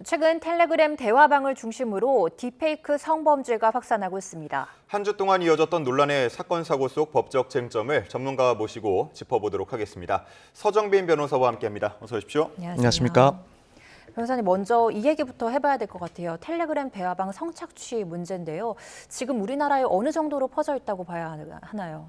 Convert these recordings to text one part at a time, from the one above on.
최근 텔레그램 대화방을 중심으로 딥페이크 성범죄가 확산하고 있습니다. 한 주 동안 이어졌던 논란의 사건 사고 속 법적 쟁점을 전문가 모시고 짚어보도록 하겠습니다. 서정빈 변호사와 함께합니다. 어서 오십시오. 안녕하십니까. 변호사님, 먼저 이 얘기부터 해봐야 될 것 같아요. 텔레그램 대화방 성착취 문제인데요. 지금 우리나라에 어느 정도로 퍼져 있다고 봐야 하나요?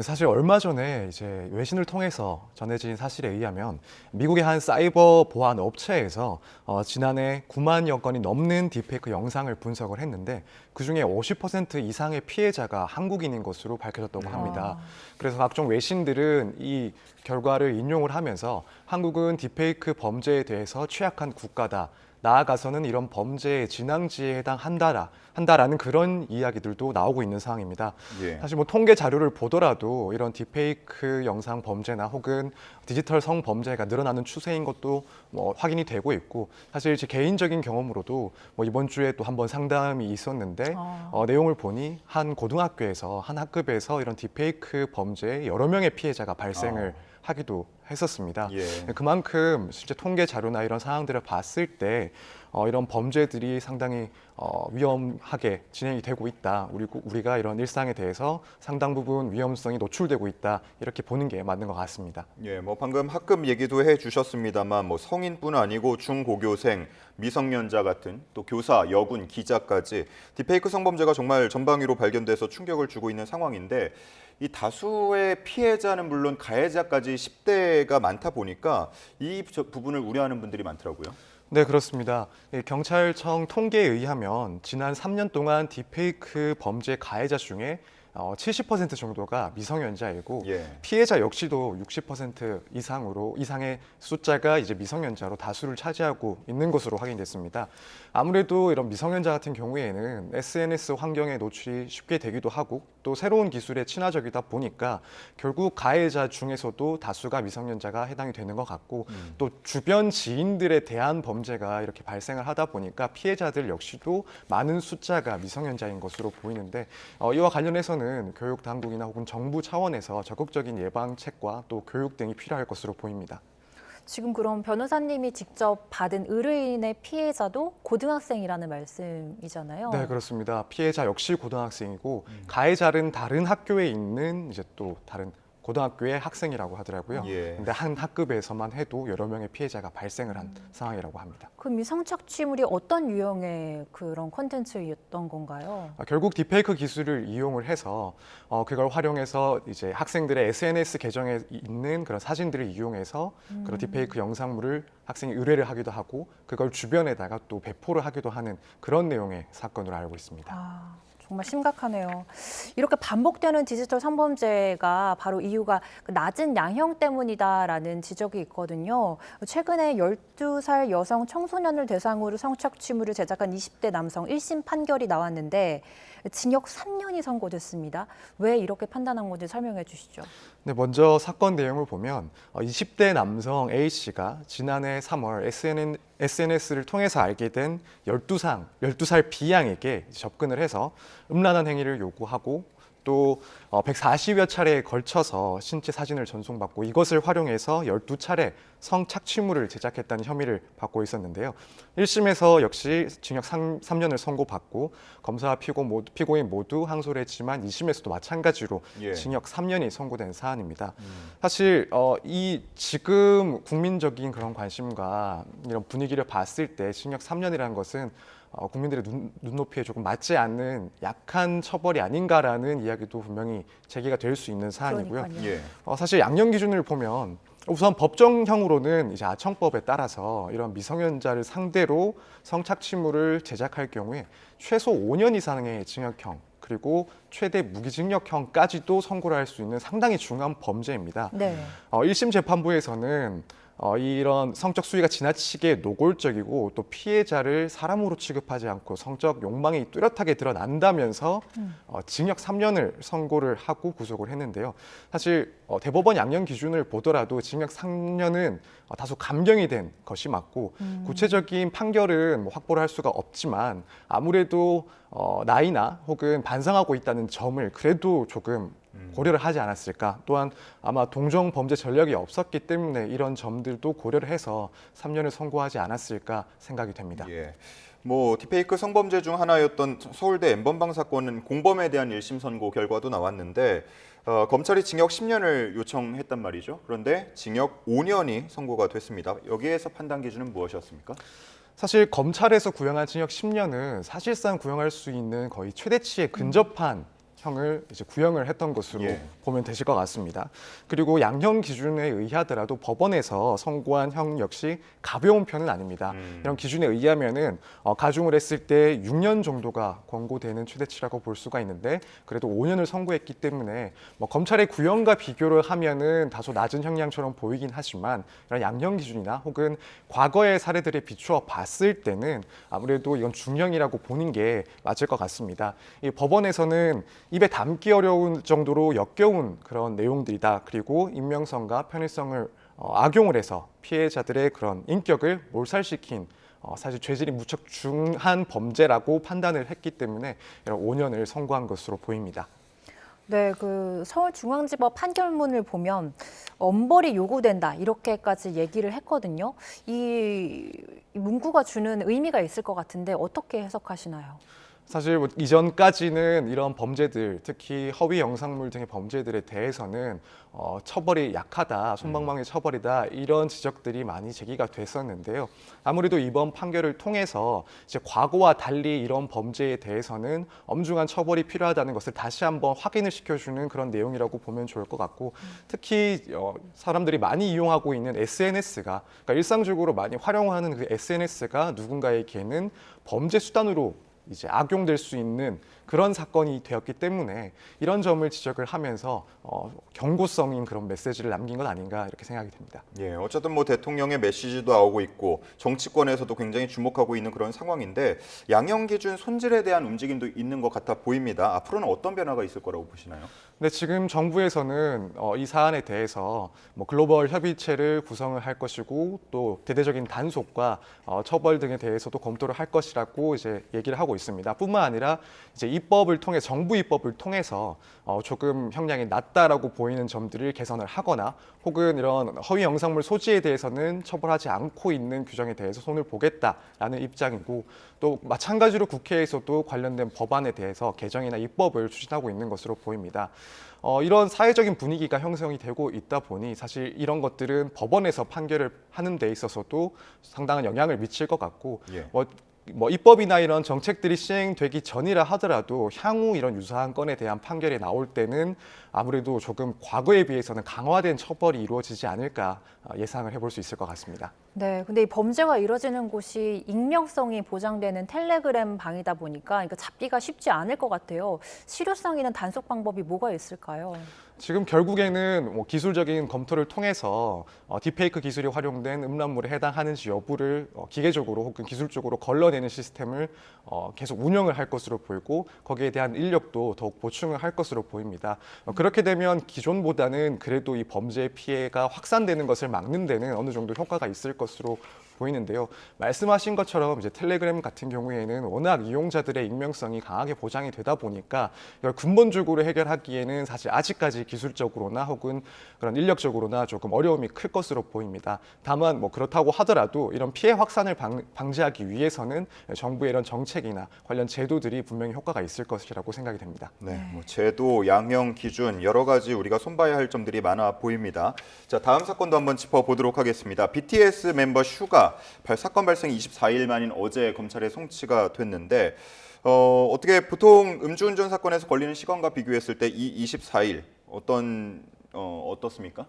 사실 얼마 전에 이제 외신을 통해서 전해진 사실에 의하면 미국의 한 사이버 보안 업체에서 지난해 9만여 건이 넘는 딥페이크 영상을 분석을 했는데 그중에 50% 이상의 피해자가 한국인인 것으로 밝혀졌다고 합니다. 그래서 각종 외신들은 이 결과를 인용을 하면서 한국은 딥페이크 범죄에 대해서 취약한 국가다. 나아가서는 이런 범죄의 진앙지에 해당한다라는 그런 이야기들도 나오고 있는 상황입니다. 예. 사실 뭐 통계 자료를 보더라도 이런 딥페이크 영상 범죄나 혹은 디지털 성범죄가 늘어나는 추세인 것도 뭐 확인이 되고 있고, 사실 제 개인적인 경험으로도 뭐 이번 주에 또 한번 상담이 있었는데 내용을 보니 한 고등학교에서 한 학급에서 이런 딥페이크 범죄에 여러 명의 피해자가 발생을 하기도 했었습니다. 예. 그만큼 실제 통계 자료나 이런 상황들을 봤을 때 이런 범죄들이 상당히 위험하게 진행이 되고 있다. 우리가 이런 일상에 대해서 상당 부분 위험성이 노출되고 있다. 이렇게 보는 게 맞는 것 같습니다. 예, 뭐 방금 학급 얘기도 해주셨습니다만 뭐 성인뿐 아니고 중고교생, 미성년자 같은 또 교사, 여군, 기자까지 딥페이크 성범죄가 정말 전방위로 발견돼서 충격을 주고 있는 상황인데, 이 다수의 피해자는 물론 가해자까지 10대가 많다 보니까 이 부분을 우려하는 분들이 많더라고요. 네, 그렇습니다. 경찰청 통계에 의하면 지난 3년 동안 딥페이크 범죄 가해자 중에 70% 정도가 미성년자이고 예. 피해자 역시도 60% 이상의 숫자가 이제 미성년자로 다수를 차지하고 있는 것으로 확인됐습니다. 아무래도 이런 미성년자 같은 경우에는 SNS 환경에 노출이 쉽게 되기도 하고 또 새로운 기술에 친화적이다 보니까 결국 가해자 중에서도 다수가 미성년자가 해당이 되는 것 같고 또 주변 지인들에 대한 범죄가 이렇게 발생을 하다 보니까 피해자들 역시도 많은 숫자가 미성년자인 것으로 보이는데 이와 관련해서는 교육 당국이나 혹은 정부 차원에서 적극적인 예방책과 또 교육 등이 필요할 것으로 보입니다. 지금 그럼 변호사님이 직접 받은 의뢰인의 피해자도 고등학생이라는 말씀이잖아요. 네, 그렇습니다. 피해자 역시 고등학생이고 가해자는 다른 학교에 있는 이제 또 다른 고등학교의 학생이라고 하더라고요. 예. 근데 한 학급에서만 해도 여러 명의 피해자가 발생을 한 상황이라고 합니다. 그럼 이 성착취물이 어떤 유형의 그런 콘텐츠였던 건가요? 결국 딥페이크 기술을 이용을 해서 그걸 활용해서 이제 학생들의 SNS 계정에 있는 그런 사진들을 이용해서 그런 딥페이크 영상물을 학생이 의뢰를 하기도 하고 그걸 주변에다가 또 배포를 하기도 하는 그런 내용의 사건으로 알고 있습니다. 정말 심각하네요. 이렇게 반복되는 디지털 성범죄가 바로 이유가 낮은 양형 때문이다라는 지적이 있거든요. 최근에 12살 여성 청소년을 대상으로 성착취물을 제작한 20대 남성 1심 판결이 나왔는데 징역 3년이 선고됐습니다. 왜 이렇게 판단한 건지 설명해 주시죠. 네, 먼저 사건 내용을 보면 20대 남성 A씨가 지난해 3월 SNS를 통해서 알게 된 12살 B양에게 접근을 해서 음란한 행위를 요구하고 또 140여 차례에 걸쳐서 신체 사진을 전송받고 이것을 활용해서 12차례 성착취물을 제작했다는 혐의를 받고 있었는데요. 1심에서 역시 징역 3년을 선고받고 검사와 피고인 모두 항소를 했지만 2심에서도 마찬가지로 예. 징역 3년이 선고된 사안입니다. 사실 이 지금 국민적인 그런 관심과 이런 분위기를 봤을 때 징역 3년이라는 것은 국민들의 눈높이에 조금 맞지 않는 약한 처벌이 아닌가라는 이야기도 분명히 제기가 될 수 있는 사안이고요. 예. 사실 양형 기준을 보면 우선 법정형으로는 이제 아청법에 따라서 이런 미성년자를 상대로 성착취물을 제작할 경우에 최소 5년 이상의 징역형 그리고 최대 무기징역형까지도 선고를 할 수 있는 상당히 중요한 범죄입니다. 네. 1심 재판부에서는 이런 성적 수위가 지나치게 노골적이고 또 피해자를 사람으로 취급하지 않고 성적 욕망이 뚜렷하게 드러난다면서 징역 3년을 선고를 하고 구속을 했는데요. 사실 대법원 양형 기준을 보더라도 징역 3년은 다소 감경이 된 것이 맞고 구체적인 판결은 뭐 확보를 할 수가 없지만 아무래도 나이나 혹은 반성하고 있다는 점을 그래도 조금 고려를 하지 않았을까. 또한 아마 동종 범죄 전력이 없었기 때문에 이런 점들도 고려를 해서 3년을 선고하지 않았을까 생각이 됩니다. 예. 뭐 딥페이크 성범죄 중 하나였던 서울대 N번방 사건은 공범에 대한 1심 선고 결과도 나왔는데 검찰이 징역 10년을 요청했단 말이죠. 그런데 징역 5년이 선고가 됐습니다. 여기에서 판단 기준은 무엇이었습니까? 사실 검찰에서 구형한 징역 10년은 사실상 구형할 수 있는 거의 최대치에 근접한 형을 이제 구형을 했던 것으로 예. 보면 되실 것 같습니다. 그리고 양형 기준에 의하더라도 법원에서 선고한 형 역시 가벼운 편은 아닙니다. 이런 기준에 의하면은 가중을 했을 때 6년 정도가 권고되는 최대치라고 볼 수가 있는데 그래도 5년을 선고했기 때문에 뭐 검찰의 구형과 비교를 하면은 다소 낮은 형량처럼 보이긴 하지만 이런 양형 기준이나 혹은 과거의 사례들에 비추어 봤을 때는 아무래도 이건 중형이라고 보는 게 맞을 것 같습니다. 이 법원에서는 입에 담기 어려운 정도로 역겨운 그런 내용들이다. 그리고 인명성과 편의성을 악용을 해서 피해자들의 그런 인격을 몰살시킨 사실 죄질이 무척 중한 범죄라고 판단을 했기 때문에 이런 5년을 선고한 것으로 보입니다. 네, 그 서울중앙지법 판결문을 보면 엄벌이 요구된다 이렇게까지 얘기를 했거든요. 이 문구가 주는 의미가 있을 것 같은데 어떻게 해석하시나요? 사실 뭐 이전까지는 이런 범죄들, 특히 허위 영상물 등의 범죄들에 대해서는 처벌이 약하다, 솜방망이 처벌이다 이런 지적들이 많이 제기가 됐었는데요. 아무래도 이번 판결을 통해서 이제 과거와 달리 이런 범죄에 대해서는 엄중한 처벌이 필요하다는 것을 다시 한번 확인을 시켜주는 그런 내용이라고 보면 좋을 것 같고, 특히 사람들이 많이 이용하고 있는 SNS가, 그러니까 일상적으로 많이 활용하는 그 SNS가 누군가에게는 범죄 수단으로 이제 악용될 수 있는 그런 사건이 되었기 때문에 이런 점을 지적을 하면서 경고성인 그런 메시지를 남긴 것 아닌가 이렇게 생각이 됩니다. 예, 어쨌든 뭐 대통령의 메시지도 나오고 있고 정치권에서도 굉장히 주목하고 있는 그런 상황인데 양형 기준 손질에 대한 움직임도 있는 것 같아 보입니다. 앞으로는 어떤 변화가 있을 거라고 보시나요? 근데 지금 정부에서는 이 사안에 대해서 뭐 글로벌 협의체를 구성을 할 것이고 또 대대적인 단속과 처벌 등에 대해서도 검토를 할 것이라고 이제 얘기를 하고 있습니다. 뿐만 아니라 이제 입법을 통해 정부 입법을 통해서 조금 형량이 낮다라고 보이는 점들을 개선을 하거나 혹은 이런 허위 영상물 소지에 대해서는 처벌하지 않고 있는 규정에 대해서 손을 보겠다라는 입장이고, 또 마찬가지로 국회에서도 관련된 법안에 대해서 개정이나 입법을 추진하고 있는 것으로 보입니다. 이런 사회적인 분위기가 형성이 되고 있다 보니 사실 이런 것들은 법원에서 판결을 하는 데 있어서도 상당한 영향을 미칠 것 같고, 예. 뭐 입법이나 이런 정책들이 시행되기 전이라 하더라도 향후 이런 유사한 건에 대한 판결이 나올 때는 아무래도 조금 과거에 비해서는 강화된 처벌이 이루어지지 않을까 예상을 해볼 수 있을 것 같습니다. 네, 근데 이 범죄가 이루어지는 곳이 익명성이 보장되는 텔레그램 방이다 보니까 이거 잡기가 쉽지 않을 것 같아요. 실효성 있는 단속 방법이 뭐가 있을까요? 지금 결국에는 뭐 기술적인 검토를 통해서 딥페이크 기술이 활용된 음란물에 해당하는지 여부를 기계적으로 혹은 기술적으로 걸러내는 시스템을 계속 운영을 할 것으로 보이고, 거기에 대한 인력도 더욱 보충을 할 것으로 보입니다. 그렇게 되면 기존보다는 그래도 이 범죄의 피해가 확산되는 것을 막는 데는 어느 정도 효과가 있을 것으로 보이는데요. 말씀하신 것처럼 이제 텔레그램 같은 경우에는 워낙 이용자들의 익명성이 강하게 보장이 되다 보니까 이걸 근본적으로 해결하기에는 사실 아직까지 기술적으로나 혹은 그런 인력적으로나 조금 어려움이 클 것으로 보입니다. 다만 뭐 그렇다고 하더라도 이런 피해 확산을 방지하기 위해서는 정부의 이런 정책이나 관련 제도들이 분명히 효과가 있을 것이라고 생각이 됩니다. 네, 뭐 제도, 양형 기준 여러 가지 우리가 손봐야 할 점들이 많아 보입니다. 자, 다음 사건도 한번 짚어보도록 하겠습니다. BTS 멤버 슈가 사건 발생 24일 만인 어제 검찰에 송치가 됐는데 어떻게 보통 음주운전 사건에서 걸리는 시간과 비교했을 때 이 24일 어떻습니까?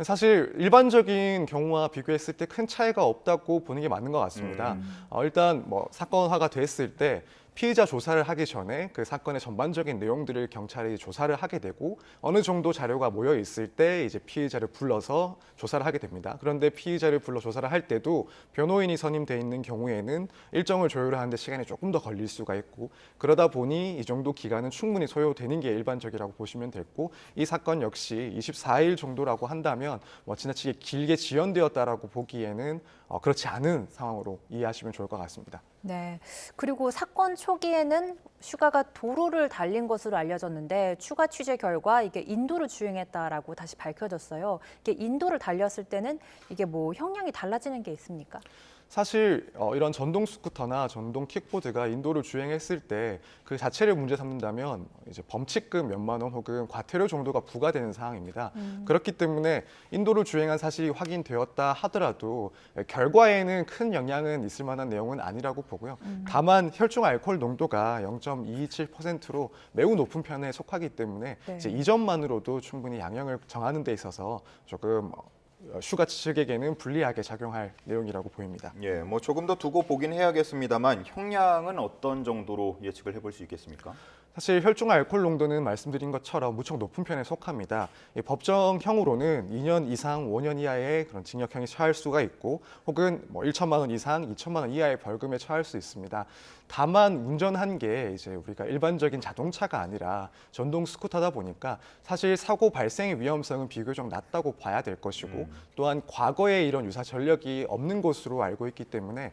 사실 일반적인 경우와 비교했을 때 큰 차이가 없다고 보는 게 맞는 것 같습니다. 일단 뭐 사건화가 됐을 때 피의자 조사를 하기 전에 그 사건의 전반적인 내용들을 경찰이 조사를 하게 되고, 어느 정도 자료가 모여 있을 때 이제 피의자를 불러서 조사를 하게 됩니다. 그런데 피의자를 불러 조사를 할 때도 변호인이 선임돼 있는 경우에는 일정을 조율하는데 시간이 조금 더 걸릴 수가 있고, 그러다 보니 이 정도 기간은 충분히 소요되는 게 일반적이라고 보시면 됐고, 이 사건 역시 24일 정도라고 한다면 뭐 지나치게 길게 지연되었다라고 보기에는 그렇지 않은 상황으로 이해하시면 좋을 것 같습니다. 네. 그리고 사건 초기에는 슈가가 도로를 달린 것으로 알려졌는데 추가 취재 결과 이게 인도를 주행했다라고 다시 밝혀졌어요. 이게 인도를 달렸을 때는 이게 뭐 형량이 달라지는 게 있습니까? 사실 이런 전동 스쿠터나 전동 킥보드가 인도를 주행했을 때 그 자체를 문제 삼는다면 이제 범칙금 몇만 원 혹은 과태료 정도가 부과되는 사항입니다. 그렇기 때문에 인도를 주행한 사실이 확인되었다 하더라도 결과에는 큰 영향은 있을 만한 내용은 아니라고 보고요. 다만 혈중 알코올 농도가 0.227%로 매우 높은 편에 속하기 때문에 네. 이제 이 점만으로도 충분히 양형을 정하는 데 있어서 조금 슈가 측에게는 불리하게 작용할 내용이라고 보입니다. 예, 뭐 조금 더 두고 보긴 해야겠습니다만 형량은 어떤 정도로 예측을 해볼 수 있겠습니까? 사실 혈중 알코올 농도는 말씀드린 것처럼 무척 높은 편에 속합니다. 이 법정형으로는 2년 이상 5년 이하의 그런 징역형이 처할 수가 있고, 혹은 뭐 1천만 원 이상 2천만 원 이하의 벌금에 처할 수 있습니다. 다만 운전한 게 이제 우리가 일반적인 자동차가 아니라 전동 스쿠터다 보니까 사실 사고 발생의 위험성은 비교적 낮다고 봐야 될 것이고, 또한 과거에 이런 유사 전력이 없는 것으로 알고 있기 때문에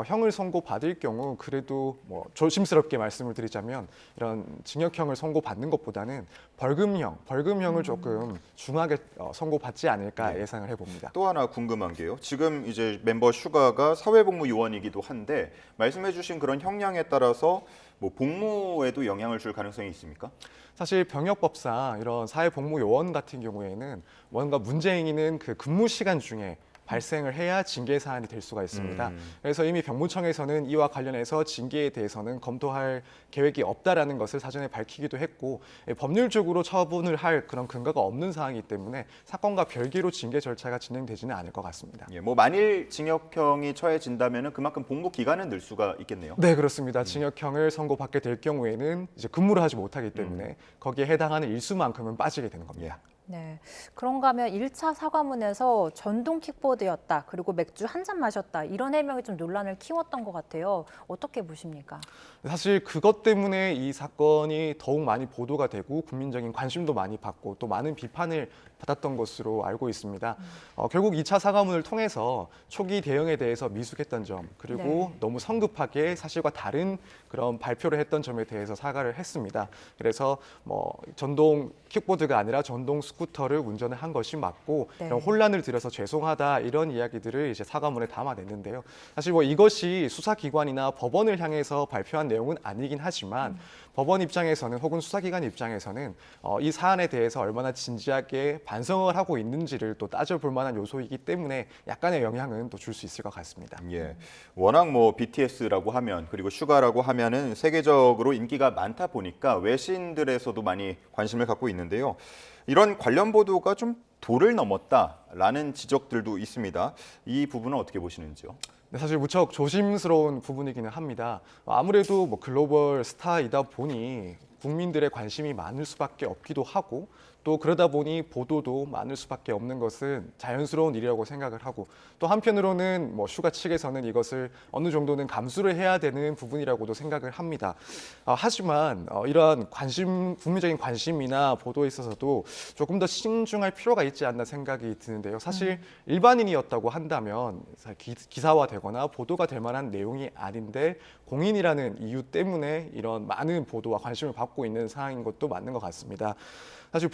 형을 선고받을 경우 그래도 뭐 조심스럽게 말씀을 드리자면 이런 징역형을 선고받는 것보다는 벌금형을 조금 중하게 선고받지 않을까 예상을 해봅니다. 또 하나 궁금한 게요. 지금 이제 멤버 슈가가 사회복무 요원이기도 한데 말씀해주신 그런 형량에 따라서 뭐 복무에도 영향을 줄 가능성이 있습니까? 사실 병역법상 이런 사회복무 요원 같은 경우에는 뭔가 문제 행위는 그 근무 시간 중에 발생을 해야 징계 사안이 될 수가 있습니다. 그래서 이미 병무청에서는 이와 관련해서 징계에 대해서는 검토할 계획이 없다라는 것을 사전에 밝히기도 했고, 법률적으로 처분을 할 그런 근거가 없는 사항이기 때문에 사건과 별개로 징계 절차가 진행되지는 않을 것 같습니다. 예, 뭐 만일 징역형이 처해진다면은 그만큼 복무 기간은 늘 수가 있겠네요. 네, 그렇습니다. 징역형을 선고받게 될 경우에는 이제 근무를 하지 못하기 때문에 거기에 해당하는 일수만큼은 빠지게 되는 겁니다. 네. 그런가 하면 1차 사과문에서 전동 킥보드였다, 그리고 맥주 한 잔 마셨다, 이런 해명이 좀 논란을 키웠던 것 같아요. 어떻게 보십니까? 사실 그것 때문에 이 사건이 더욱 많이 보도가 되고 국민적인 관심도 많이 받고 또 많은 비판을 받았던 것으로 알고 있습니다. 결국 2차 사과문을 통해서 초기 대응에 대해서 미숙했던 점, 그리고 네. 너무 성급하게 사실과 다른 그런 발표를 했던 점에 대해서 사과를 했습니다. 그래서 뭐 전동 킥보드가 아니라 전동 스쿠터를 운전을 한 것이 맞고 네. 이런 혼란을 들여서 죄송하다, 이런 이야기들을 이제 사과문에 담아냈는데요. 사실 뭐 이것이 수사기관이나 법원을 향해서 발표한 내용은 아니긴 하지만 법원 입장에서는 혹은 수사기관 입장에서는 이 사안에 대해서 얼마나 진지하게 반성을 하고 있는지를 또 따져볼 만한 요소이기 때문에 약간의 영향은 또 줄 수 있을 것 같습니다. 예, 워낙 뭐 BTS라고 하면 그리고 슈가라고 하면은 세계적으로 인기가 많다 보니까 외신들에서도 많이 관심을 갖고 있는데요. 이런 관련 보도가 좀 도를 넘었다라는 지적들도 있습니다. 이 부분은 어떻게 보시는지요? 네, 사실 무척 조심스러운 부분이기는 합니다. 아무래도 뭐 글로벌 스타이다 보니 국민들의 관심이 많을 수밖에 없기도 하고, 또 그러다 보니 보도도 많을 수밖에 없는 것은 자연스러운 일이라고 생각을 하고, 또 한편으로는 뭐 슈가 측에서는 이것을 어느 정도는 감수를 해야 되는 부분이라고도 생각을 합니다. 하지만 이러한 국민적인 관심이나 보도에 있어서도 조금 더 신중할 필요가 있지 않나 생각이 드는데요. 사실 일반인이었다고 한다면 기사화되거나 보도가 될 만한 내용이 아닌데 공인이라는 이유 때문에 이런 많은 보도와 관심을 받고 있는 상황인 것도 맞는 것 같습니다. 사실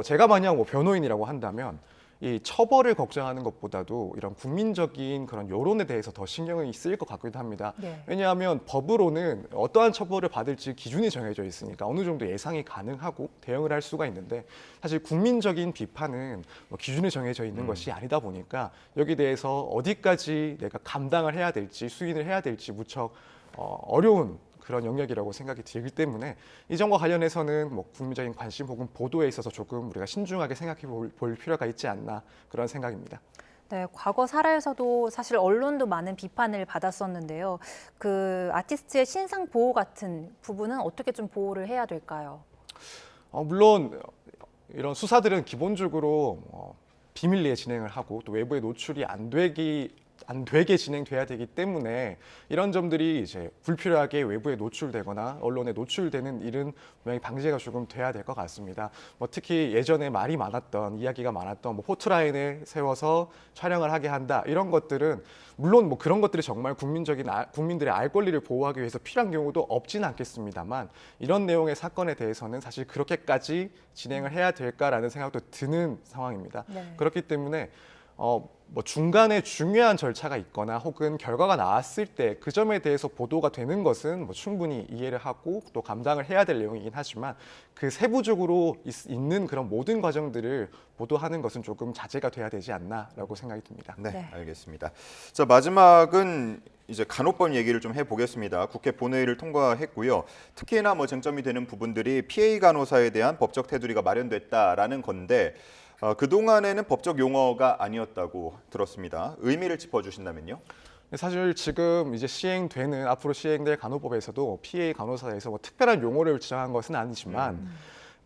제가 만약 변호인이라고 한다면 이 처벌을 걱정하는 것보다도 이런 국민적인 그런 여론에 대해서 더 신경이 쓰일 것 같기도 합니다. 네. 왜냐하면 법으로는 어떠한 처벌을 받을지 기준이 정해져 있으니까 어느 정도 예상이 가능하고 대응을 할 수가 있는데, 사실 국민적인 비판은 뭐 기준이 정해져 있는 것이 아니다 보니까 여기 대해서 어디까지 내가 감당을 해야 될지, 수인을 해야 될지 무척 어려운 그런 영역이라고 생각이 들기 때문에 이 점과 관련해서는 뭐 국민적인 관심 혹은 보도에 있어서 조금 우리가 신중하게 생각해 볼 필요가 있지 않나, 그런 생각입니다. 네, 과거 사례에서도 사실 언론도 많은 비판을 받았었는데요. 그 아티스트의 신상 보호 같은 부분은 어떻게 좀 보호를 해야 될까요? 물론 이런 수사들은 기본적으로 비밀리에 진행을 하고 또 외부에 노출이 안 되기 안 되게 진행돼야 되기 때문에 이런 점들이 이제 불필요하게 외부에 노출되거나 언론에 노출되는 일은 분명히 방지가 조금 돼야 될 것 같습니다. 뭐 특히 예전에 말이 많았던 이야기가 많았던 뭐 포트라인에 세워서 촬영을 하게 한다 이런 것들은 물론 뭐 그런 것들이 정말 국민들의 알 권리를 보호하기 위해서 필요한 경우도 없지는 않겠습니다만 이런 내용의 사건에 대해서는 사실 그렇게까지 진행을 해야 될까라는 생각도 드는 상황입니다. 네. 그렇기 때문에 뭐 중간에 중요한 절차가 있거나 혹은 결과가 나왔을 때 그 점에 대해서 보도가 되는 것은 뭐 충분히 이해를 하고 또 감당을 해야 될 내용이긴 하지만 그 세부적으로 있는 그런 모든 과정들을 보도하는 것은 조금 자제가 돼야 되지 않나라고 생각이 듭니다. 네, 네. 알겠습니다. 자, 마지막은 이제 간호법 얘기를 좀 해보겠습니다. 국회 본회의를 통과했고요. 특히나 뭐 쟁점이 되는 부분들이 PA 간호사에 대한 법적 테두리가 마련됐다라는 건데 그동안에는 법적 용어가 아니었다고 들었습니다. 의미를 짚어주신다면요? 사실 지금 이제 앞으로 시행될 간호법에서도 PA 간호사에서 뭐 특별한 용어를 지정한 것은 아니지만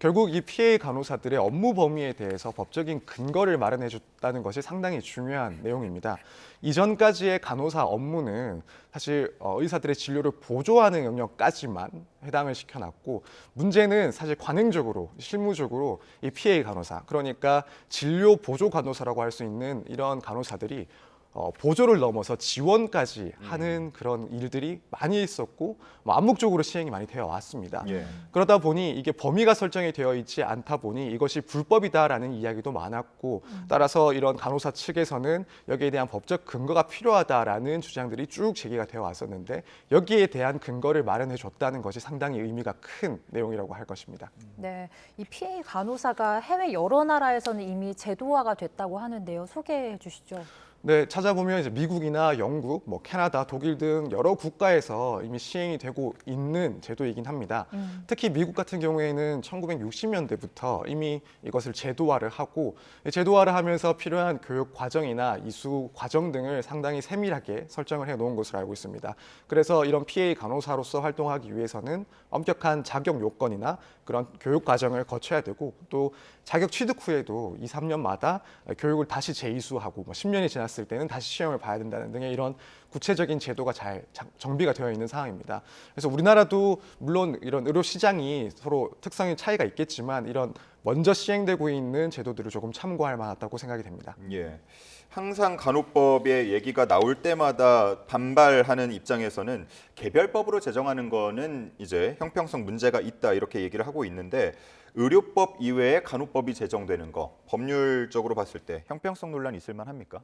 결국 이 PA 간호사들의 업무 범위에 대해서 법적인 근거를 마련해 줬다는 것이 상당히 중요한 내용입니다. 이전까지의 간호사 업무는 사실 의사들의 진료를 보조하는 영역까지만 해당을 시켜놨고 문제는 사실 관행적으로 실무적으로 이 PA 간호사 그러니까 진료 보조 간호사라고 할 수 있는 이런 간호사들이 보조를 넘어서 지원까지 하는 그런 일들이 많이 있었고 뭐 암묵적으로 시행이 많이 되어 왔습니다. 예. 그러다 보니 이게 범위가 설정이 되어 있지 않다 보니 이것이 불법이다라는 이야기도 많았고 따라서 이런 간호사 측에서는 여기에 대한 법적 근거가 필요하다라는 주장들이 쭉 제기가 되어 왔었는데 여기에 대한 근거를 마련해 줬다는 것이 상당히 의미가 큰 내용이라고 할 것입니다. 네, 이 PA 간호사가 해외 여러 나라에서는 이미 제도화가 됐다고 하는데요. 소개해 주시죠. 네, 찾아보면 이제 미국이나 영국, 뭐 캐나다, 독일 등 여러 국가에서 이미 시행이 되고 있는 제도이긴 합니다. 특히 미국 같은 경우에는 1960년대부터 이미 이것을 제도화를 하고 제도화를 하면서 필요한 교육 과정이나 이수 과정 등을 상당히 세밀하게 설정을 해 놓은 것으로 알고 있습니다. 그래서 이런 PA 간호사로서 활동하기 위해서는 엄격한 자격 요건이나 그런 교육 과정을 거쳐야 되고 또 자격 취득 후에도 2, 3년마다 교육을 다시 재이수하고 뭐 10년이 지났을 때는 다시 시험을 봐야 된다는 등의 이런 구체적인 제도가 잘 정비가 되어 있는 상황입니다. 그래서 우리나라도 물론 이런 의료 시장이 서로 특성의 차이가 있겠지만 이런 먼저 시행되고 있는 제도들을 조금 참고할 만하다고 생각이 됩니다. 예. 항상 간호법의 얘기가 나올 때마다 반발하는 입장에서는 개별법으로 제정하는 거는 이제 형평성 문제가 있다 이렇게 얘기를 하고 있는데 의료법 이외에 간호법이 제정되는 거 법률적으로 봤을 때 형평성 논란이 있을 만합니까?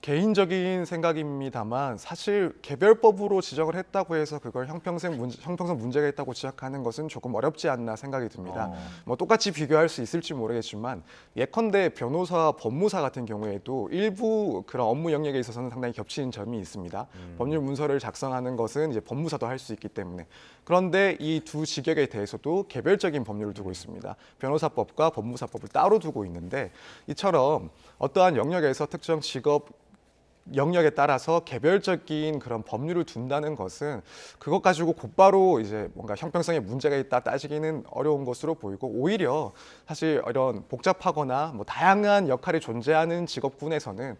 개인적인 생각입니다만 사실 개별법으로 지정을 했다고 해서 그걸 형평성 문제가 있다고 지적하는 것은 조금 어렵지 않나 생각이 듭니다. 뭐 똑같이 비교할 수 있을지 모르겠지만 예컨대 변호사와 법무사 같은 경우에도 일부 그런 업무 영역에 있어서는 상당히 겹치는 점이 있습니다. 법률 문서를 작성하는 것은 이제 법무사도 할 수 있기 때문에 그런데 이 두 직역에 대해서도 개별적인 법률을 두고 있습니다. 변호사법과 법무사법을 따로 두고 있는데 이처럼 어떠한 영역에서 특정 직업 영역에 따라서 개별적인 그런 법률을 둔다는 것은 그것 가지고 곧바로 이제 뭔가 형평성에 문제가 있다 따지기는 어려운 것으로 보이고 오히려 사실 이런 복잡하거나 뭐 다양한 역할이 존재하는 직업군에서는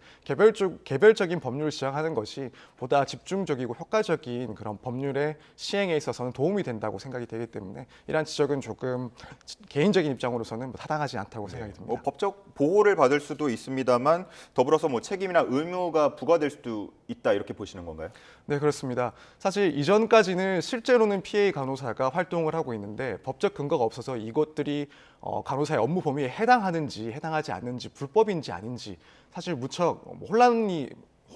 개별적인 법률을 지정하는 것이 보다 집중적이고 효과적인 그런 법률의 시행에 있어서는 도움이 된다고 생각이 되기 때문에 이러한 지적은 조금 개인적인 입장으로서는 타당하지 않다고 생각이 듭니다. 뭐 법적 보호를 받을 수도 있습니다만 더불어서 뭐 책임이나 의무가 부과될 수도 있다 이렇게 보시는 건가요? 네, 그렇습니다. 사실 이전까지는 실제로는 PA 간호사가 활동을 하고 있는데 법적 근거가 없어서 이것들이 간호사의 업무 범위에 해당하는지 해당하지 않는지 불법인지 아닌지 사실 무척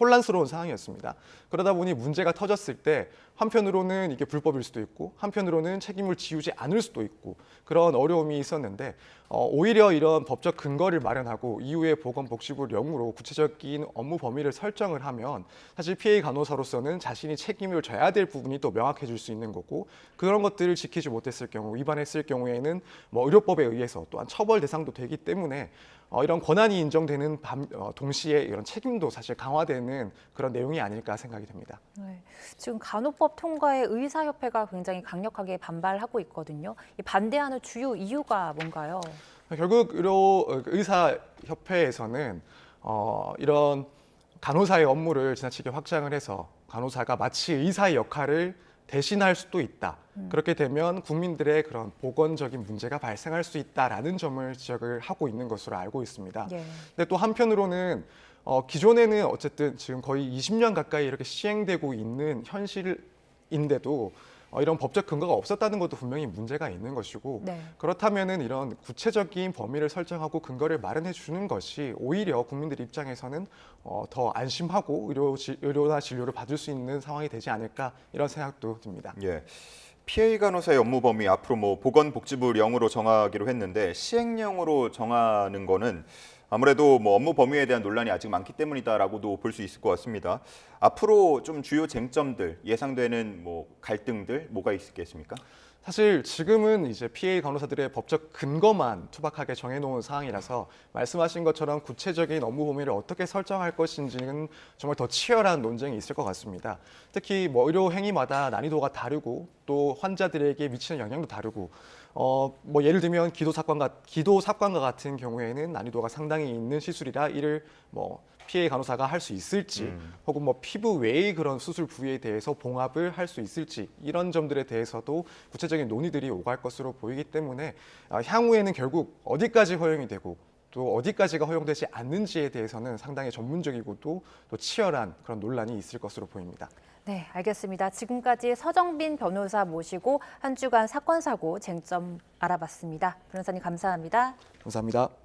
혼란스러운 상황이었습니다. 그러다 보니 문제가 터졌을 때 한편으로는 이게 불법일 수도 있고 한편으로는 책임을 지우지 않을 수도 있고 그런 어려움이 있었는데 오히려 이런 법적 근거를 마련하고 이후에 보건복지부령으로 구체적인 업무 범위를 설정을 하면 사실 PA 간호사로서는 자신이 책임을 져야 될 부분이 또 명확해질 수 있는 거고 그런 것들을 지키지 못했을 경우 위반했을 경우에는 뭐 의료법에 의해서 또한 처벌 대상도 되기 때문에 이런 권한이 인정되는 동시에 이런 책임도 사실 강화되는 그런 내용이 아닐까 생각이 됩니다. 네, 지금 간호법 통과에 의사협회가 굉장히 강력하게 반발하고 있거든요. 이 반대하는 주요 이유가 뭔가요? 결국 의사협회에서는 이런 간호사의 업무를 지나치게 확장을 해서 간호사가 마치 의사의 역할을 대신할 수도 있다. 그렇게 되면 국민들의 그런 보건적인 문제가 발생할 수 있다라는 점을 지적을 하고 있는 것으로 알고 있습니다. 예. 근데 또 한편으로는 기존에는 어쨌든 지금 거의 20년 가까이 이렇게 시행되고 있는 현실인데도 이런 법적 근거가 없었다는 것도 분명히 문제가 있는 것이고 네. 그렇다면은 이런 구체적인 범위를 설정하고 근거를 마련해 주는 것이 오히려 국민들 입장에서는 더 안심하고 의료나 진료를 받을 수 있는 상황이 되지 않을까 이런 생각도 듭니다. 예. PA 간호사의 업무 범위 앞으로 뭐 보건복지부령으로 정하기로 했는데 시행령으로 정하는 거는 아무래도 뭐 업무 범위에 대한 논란이 아직 많기 때문이다라고도 볼 수 있을 것 같습니다. 앞으로 좀 주요 쟁점들, 예상되는 뭐 갈등들 뭐가 있겠습니까? 사실 지금은 이제 PA 간호사들의 법적 근거만 투박하게 정해놓은 상황이라서 말씀하신 것처럼 구체적인 업무 범위를 어떻게 설정할 것인지는 정말 더 치열한 논쟁이 있을 것 같습니다. 특히 뭐 의료 행위마다 난이도가 다르고 또 환자들에게 미치는 영향도 다르고 뭐 예를 들면 기도 삽관과 같은 경우에는 난이도가 상당히 있는 시술이라 이를 뭐 PA 간호사가 할 수 있을지 혹은 뭐 피부 외의 그런 수술 부위에 대해서 봉합을 할 수 있을지 이런 점들에 대해서도 구체적인 논의들이 오갈 것으로 보이기 때문에 향후에는 결국 어디까지 허용이 되고 또 어디까지가 허용되지 않는지에 대해서는 상당히 전문적이고 또 치열한 그런 논란이 있을 것으로 보입니다. 네, 알겠습니다. 지금까지 서정빈 변호사 모시고 한 주간 사건 사고 쟁점 알아봤습니다. 변호사님 감사합니다. 감사합니다.